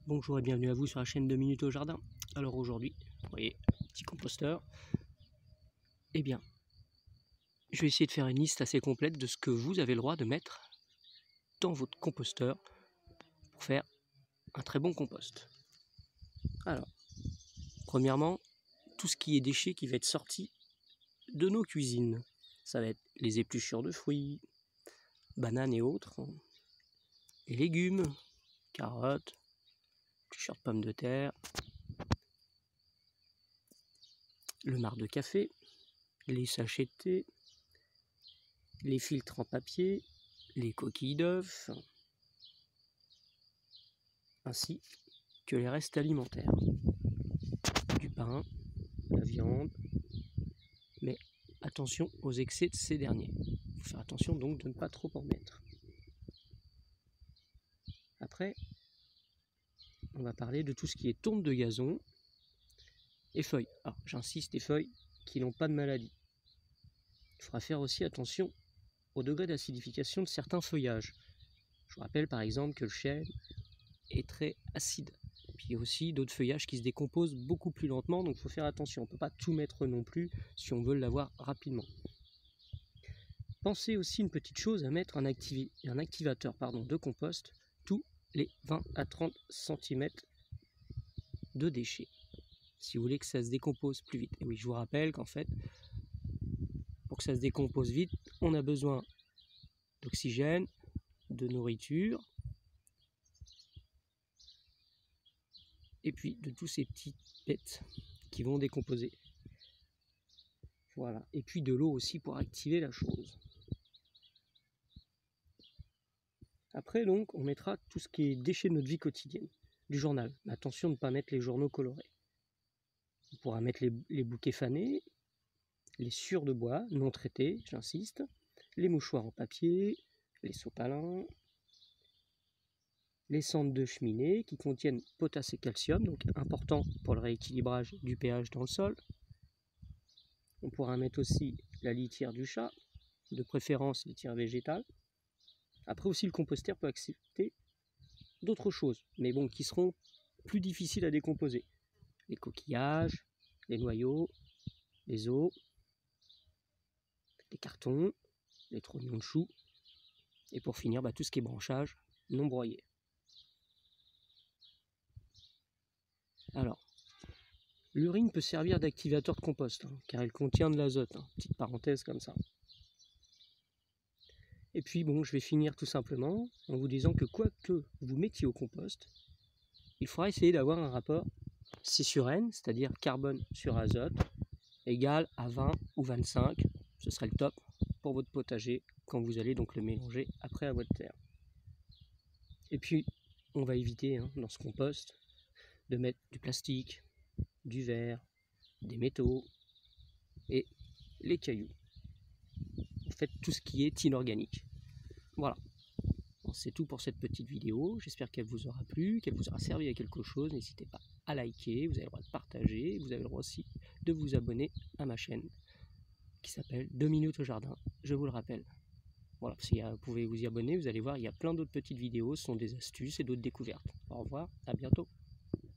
Bonjour et bienvenue à vous sur la chaîne 2 minutes au jardin. Alors aujourd'hui, vous voyez, petit composteur. Eh bien, je vais essayer de faire une liste assez complète de ce que vous avez le droit de mettre dans votre composteur pour faire un très bon compost. Alors, premièrement, tout ce qui est déchets qui va être sorti de nos cuisines. Ça va être les épluchures de fruits, bananes et autres, les légumes, carottes, épluchures de pommes de terre, le marc de café, les sachets de thé, les filtres en papier, les coquilles d'œufs, ainsi que les restes alimentaires, du pain, la viande, mais attention aux excès de ces derniers. Il faut faire attention donc de ne pas trop en mettre. Après, on va parler de tout ce qui est tonte de gazon et feuilles. Alors j'insiste, les feuilles qui n'ont pas de maladie. Il faudra faire aussi attention au degré d'acidification de certains feuillages. Je vous rappelle par exemple que le chêne est très acide. Puis il y a aussi d'autres feuillages qui se décomposent beaucoup plus lentement, donc il faut faire attention. On ne peut pas tout mettre non plus si on veut l'avoir rapidement. Pensez aussi une petite chose à mettre un activateur de compost tous les 20 à 30 cm de déchets, si vous voulez que ça se décompose plus vite. Et oui, je vous rappelle qu'en fait, pour que ça se décompose vite, on a besoin d'oxygène, de nourriture, et puis de tous ces petites bêtes qui vont décomposer. Voilà, et puis de l'eau aussi pour activer la chose. Après donc, on mettra tout ce qui est déchets de notre vie quotidienne, du journal. Mais attention de ne pas mettre les journaux colorés. On pourra mettre les bouquets fanés, les sciures de bois non traitées, j'insiste, les mouchoirs en papier, les sopalins, les cendres de cheminée qui contiennent potasse et calcium, donc important pour le rééquilibrage du pH dans le sol. On pourra mettre aussi la litière du chat, de préférence litière végétale. Après aussi, le composteur peut accepter d'autres choses, mais bon, qui seront plus difficiles à décomposer. Les coquillages, les noyaux, les os, les cartons, les trognons de choux, et pour finir, tout ce qui est branchage non broyé. Alors, l'urine peut servir d'activateur de compost, car elle contient de l'azote, petite parenthèse comme ça. Et puis bon, je vais finir tout simplement en vous disant que quoi que vous mettiez au compost, il faudra essayer d'avoir un rapport C sur N, c'est-à-dire carbone sur azote, égal à 20 ou 25, ce serait le top pour votre potager quand vous allez donc le mélanger après à votre terre. Et puis, on va éviter dans ce compost de mettre du plastique, du verre, des métaux et les cailloux. Vous faites tout ce qui est inorganique. Voilà. C'est tout pour cette petite vidéo. J'espère qu'elle vous aura plu, qu'elle vous aura servi à quelque chose. N'hésitez pas à liker, vous avez le droit de partager, vous avez le droit aussi de vous abonner à ma chaîne qui s'appelle 2 minutes au jardin, je vous le rappelle. Voilà, vous pouvez vous y abonner, vous allez voir, il y a plein d'autres petites vidéos, ce sont des astuces et d'autres découvertes. Au revoir, à bientôt.